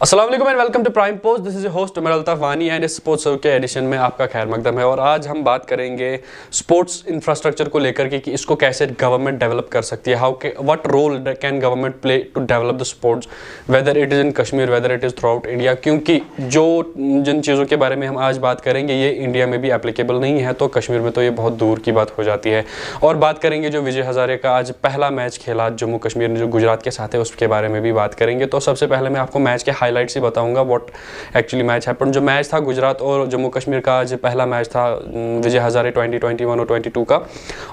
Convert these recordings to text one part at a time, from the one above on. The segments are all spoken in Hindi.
अस्सलाम वालेकुम and welcome to Prime Post. This is your host Umar Altaf Wani and इस स्पोर्ट्स के एडिशन में आपका खैर मकदम है। और आज हम बात करेंगे स्पोर्ट्स इंफ्रास्ट्रक्चर को लेकर के कि इसको कैसे गवर्नमेंट डेवलप कर सकती है। What role can government play to develop the sports, whether it is in Kashmir, whether it is throughout India. क्योंकि जिन चीज़ों के बारे में हम आज बात करेंगे ये इंडिया में भी एप्लीकेबल नहीं है, तो कश्मीर में तो ये बहुत दूर की बात हो जाती है। और बात करेंगे जो विजय हज़ारे का आज पहला मैच खेला जम्मू कश्मीर ने जो गुजरात के साथ है उसके बारे में भी बात करेंगे। तो सबसे पहले मैं आपको मैच के हाईलाइट्स ही बताऊंगा व्हाट एक्चुअली मैच हैपेंड। जो मैच था गुजरात और जम्मू कश्मीर का आज पहला मैच था विजय हज़ारे 2021 और 22 का।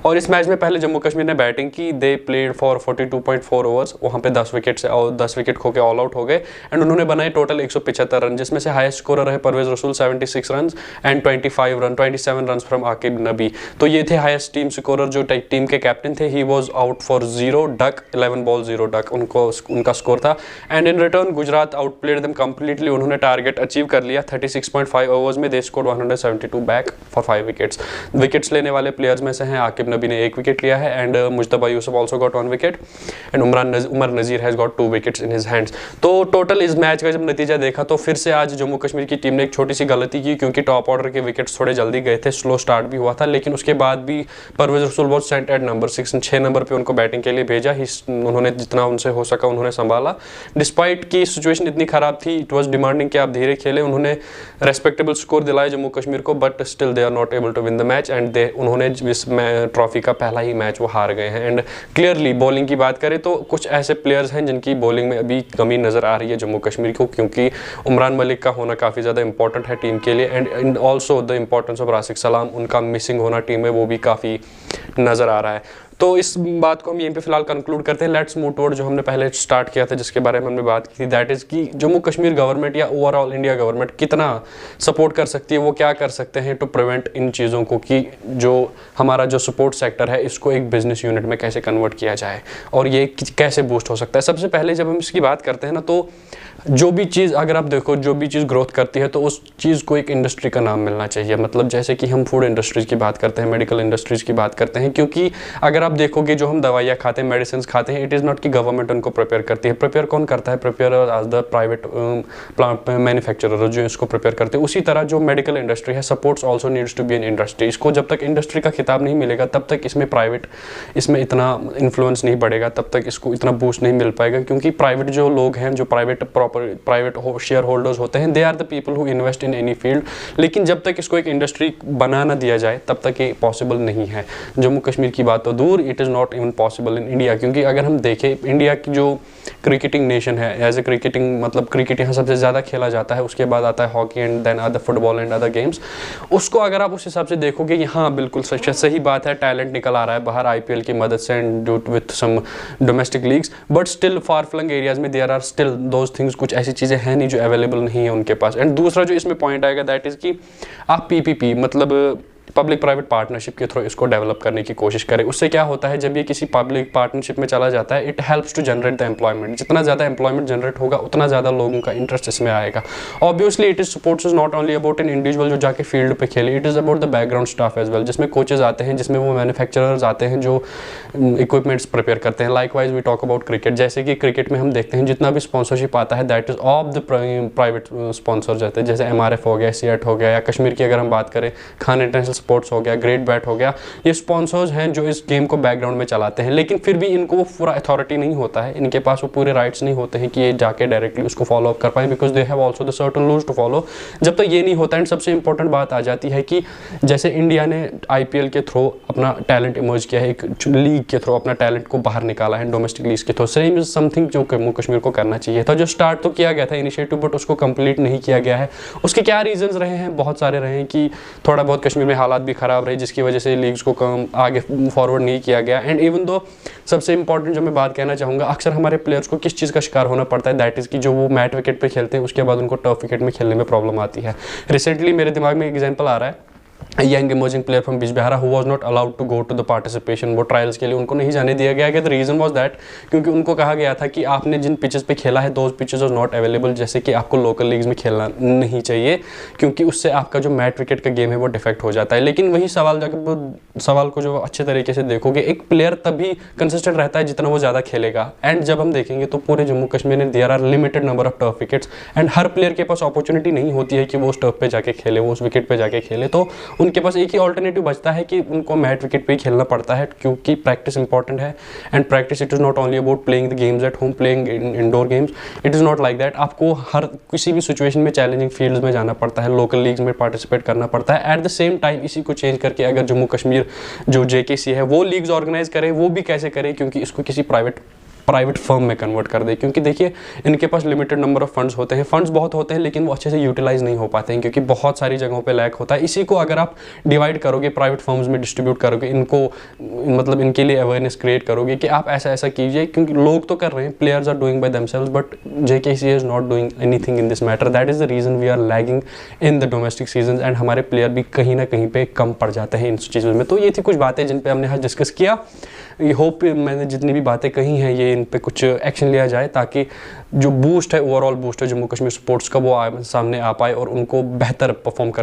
और इस मैच में पहले जम्मू कश्मीर ने बैटिंग की, दे प्लेड फॉर 42.4 ओवर्स, वहाँ पे 10 विकेट से और 10 विकेट खो के ऑल आउट हो गए एंड उन्होंने बनाए टोटल 175 रन, जिसमें से हाईएस्ट स्कोरर है परवेज रसूल 76 run and 27 run from Aqib नबी। तो ये थे हाईएस्ट टीम स्कोरर। जो टीम के कैप्टन थे he was out for 0 duck, 11 ball 0 duck उनका स्कोर था। And in return Gujarat out played them completely. उन्होंने टारगेट अचीव कर लिया 36.5 ओवर्स में। They scored 172 back for 5 wickets लेने वाले प्लेयर्स में से हैं आकिब नबी ने 1 विकेट लिया है and Mujtaba Yusuf also got 1 wicket and Umar Nazir has got 2 wickets in his hands. तो टोटल इस मैच का जब नतीजा देखा तो फिर से आज जम्मू कश्मीर की टीम ने एक छोटी सी गलती की, क्योंकि टॉप ऑर्डर के विकेट्स थोड़े जल्दी गए थे, स्लो स्टार्ट भी हुआ था, लेकिन उसके बाद भी Parvez Rasool was sent at number 6 number पे उनको बैटिंग के लिए भेजा। उन्होंने जितना उनसे हो सका उन्होंने संभाला, डिस्पाइट की सिचुएशन इतनी खराब थी। इट वाज डिमांडिंग कि आप धीरे खेले। उन्होंने रेस्पेक्टेबल स्कोर दिलाया जम्मू कश्मीर को, but still they are not able to win the match and उन्होंने इस ट्रॉफी का पहला ही मैच वो हार गए हैं। एंड क्लियरली बॉलिंग की बात करें तो कुछ ऐसे प्लेयर्स हैं जिनकी बॉलिंग में अभी कमी नज़र आ रही है जम्मू कश्मीर को, क्योंकि उमरान मलिक का होना काफ़ी ज़्यादा इंपॉर्टेंट है टीम के लिए and also the importance of Rashid सलाम, उनका मिसिंग होना टीम में वो भी काफ़ी नज़र आ रहा है। तो इस बात को हम यहीं पे फिलहाल कंक्लूड करते हैं। लेट्स मूव टुवर्ड जो हमने पहले स्टार्ट किया था जिसके बारे में हमने बात की थी, दैट इज़ कि जम्मू कश्मीर गवर्नमेंट या ओवरऑल इंडिया गवर्नमेंट कितना सपोर्ट कर सकती है, वो क्या कर सकते हैं टू प्रिवेंट इन चीज़ों को कि जो हमारा जो सपोर्ट सेक्टर है इसको एक बिजनेस यूनिट में कैसे कन्वर्ट किया जाए और ये कैसे बूस्ट हो सकता है। सबसे पहले जब हम इसकी बात करते हैं ना, तो जो भी चीज़ अगर आप देखो जो भी चीज़ ग्रोथ करती है तो उस चीज़ को एक इंडस्ट्री का नाम मिलना चाहिए। मतलब जैसे कि हम फूड इंडस्ट्रीज़ की बात करते हैं, मेडिकल इंडस्ट्रीज़ की बात करते हैं, क्योंकि अगर आप देखोगे जो हम दवाइयाँ खाते हैं, मेडिसिन खाते हैं, इट इज़ नॉट कि गवर्नमेंट उनको प्रिपेयर करती है। प्रिपेयर कौन करता है? Prepare as the private manufacturer जो इसको प्रिपेयर करते हैं। उसी तरह जो मेडिकल इंडस्ट्री है, sports also needs to be an industry. इसको जब तक इंडस्ट्री का खिताब नहीं मिलेगा तब तक इसमें इतना इन्फ्लुएंस नहीं बढ़ेगा, तब तक इसको इतना बूस्ट नहीं मिल पाएगा, क्योंकि प्राइवेट जो लोग हैं, जो प्राइवेट शेयर होल्डर्स होते हैं, they are the people who invest in any field. लेकिन जब तक इसको एक इंडस्ट्री बना ना दिया जाए तब तक ये पॉसिबल नहीं है। जम्मू कश्मीर की बात तो दूर, it is not even possible in India, क्योंकि अगर हम देखें इंडिया की जो क्रिकेटिंग नेशन है, एज ए क्रिकेटिंग मतलब क्रिकेट यहाँ सबसे ज़्यादा खेला जाता है, उसके बाद आता है hockey and then other football and other games. उसको अगर आप उस हिसाब से देखोगे, यहाँ बिल्कुल सही बात है, टैलेंट निकल आ रहा है बाहर IPL की मदद से and due with some domestic leagues, but still far flung areas में there are still those things, कुछ ऐसी चीज़ें हैं नहीं जो अवेलेबल नहीं है उनके पास। एंड दूसरा जो इसमें पॉइंट आएगा दैट इज़ कि आप PPP मतलब पब्लिक प्राइवेट पार्टनरशिप के थ्रू इसको डेवलप करने की कोशिश करें। उससे क्या होता है, जब ये किसी पब्लिक पार्टनरशिप में चला जाता है, it helps to generate the employment. जितना ज़्यादा एम्प्लॉयमेंट जनरेट होगा उतना ज़्यादा लोगों का इंटरेस्ट इसमें आएगा। Obviously it is sports is not only about an individual जो जाके फील्ड पे खेले, it is about the background staff as well, जिसमें कोचेज आते हैं, जिसमें वो मैन्युफैक्चरर्स आते हैं जो इक्विपमेंट्स प्रिपेयर करते हैं। Likewise we talk about cricket, जैसे कि क्रिकेट में हम देखते हैं जितना भी स्पॉन्सरशिप आता है that is of the private sponsor जाते हैं, जैसे MRF हो गया, CEAT हो गया, या कश्मीर की अगर हम बात करें खान इंटरनेशनल स्पोर्ट्स हो गया, ग्रेट बैट हो गया। ये स्पॉन्सर्स हैं जो इस गेम को बैकग्राउंड में चलाते हैं, लेकिन फिर भी इनको वो पूरा अथॉरिटी नहीं होता है, इनके पास वो पूरे राइट्स नहीं होते हैं कि ये जाके डायरेक्टली उसको फॉलो अप कर पाए, because they have also the certain rules to follow. जब तक ये नहीं होता है, सबसे इंपॉर्टेंट बात आ जाती है कि जैसे इंडिया ने IPL के थ्रू अपना टैलेंट इमर्ज किया है, एक लीग के थ्रू अपना टैलेंट को बाहर निकाला है, डोमेस्टिक लीग के थ्रू। सेम इज समथिंग जो जम्मू कश्मीर को करना चाहिए था। जो स्टार्ट तो किया गया था इनिशिएटिव, बट उसको कंप्लीट नहीं किया गया है। उसके क्या रीजंस रहे हैं? बहुत सारे रहे हैं कि थोड़ा बहुत कश्मीर में हालात भी खराब रहे, जिसकी वजह से लीग्स को कम आगे फॉरवर्ड नहीं किया गया। एंड इवन दो सबसे इंपॉर्टेंट जो मैं बात कहना चाहूँगा, अक्सर हमारे प्लेयर्स को किस चीज़ का शिकार होना पड़ता है, दैट इज़ कि जो वो मैट विकेट पे खेलते हैं उसके बाद उनको टर्फ विकेट में खेलने में प्रॉब्लम आती है। रिसेंटली मेरे दिमाग में एग्जांपल आ रहा है, young emerging player from Bijbehara who was not allowed to go to the participation, वो ट्रायल्स के लिए उनको नहीं जाने दिया गया। द रीज़न वाज दैट, क्योंकि उनको कहा गया था कि आपने जिन पिचेस पे खेला है those pitches are not available, जैसे कि आपको लोकल लीग्स में खेलना नहीं चाहिए, क्योंकि उससे आपका जो मैट विकेट का गेम है वो डिफेक्ट हो जाता है। लेकिन वही सवाल जाकर सवाल को जो अच्छे तरीके से देखोगे, एक प्लेयर तभी कंसिस्टेंट रहता है जितना वो ज़्यादा खेलेगा। एंड जब हम देखेंगे तो पूरे जम्मू कश्मीर में there are limited number of turf wickets, and हर प्लेयर के पास अपॉर्चुनिटी नहीं होती है कि वो उस टर्फ पे जाके खेले, वो उस विकेट पे जाके खेले। तो उनके पास एक ही ऑल्टरनेटिव बचता है कि उनको मैट विकेट पे ही खेलना पड़ता है, क्योंकि प्रैक्टिस इंपॉर्टेंट है। And practice it is not only about playing the games at home, playing indoor games, it is not like that. आपको हर किसी भी सिचुएशन में चैलेंजिंग फील्ड्स में जाना पड़ता है, लोकल लीग्स में पार्टिसिपेट करना पड़ता है। एट द सेम टाइम इसी को चेंज करके अगर जम्मू कश्मीर जो JKC है वो लीग्स ऑर्गेनाइज करे, वो भी कैसे करे, क्योंकि इसको किसी प्राइवेट फर्म में कन्वर्ट कर दे। क्योंकि देखिए इनके पास लिमिटेड नंबर ऑफ फंड्स होते हैं, फंड्स बहुत होते हैं लेकिन वो अच्छे से यूटिलाइज नहीं हो पाते हैं, क्योंकि बहुत सारी जगहों पे लैक होता है। इसी को अगर आप डिवाइड करोगे, प्राइवेट फर्म्स में डिस्ट्रीब्यूट करोगे, इनको मतलब इनके लिए अवेयरनेस क्रिएट करोगे कि आप ऐसा ऐसा कीजिए, क्योंकि लोग तो कर रहे हैं, players are doing by themselves, but JKC is not doing anything in this matter. That is the reason we are lagging in the domestic season, and हमारे प्लेयर भी कहीं ना कहीं पे कम पड़ जाते हैं इन चीज़ों में। तो ये थी कुछ बातें जिन पे हमने आज डिस्कस किया। ये होप मैंने जितनी भी बातें कही हैं ये इन पे कुछ एक्शन लिया जाए, ताकि जो बूस्ट है, ओवरऑल बूस्ट है जम्मू कश्मीर स्पोर्ट्स का, वो सामने आ पाए और उनको बेहतर परफॉर्म कर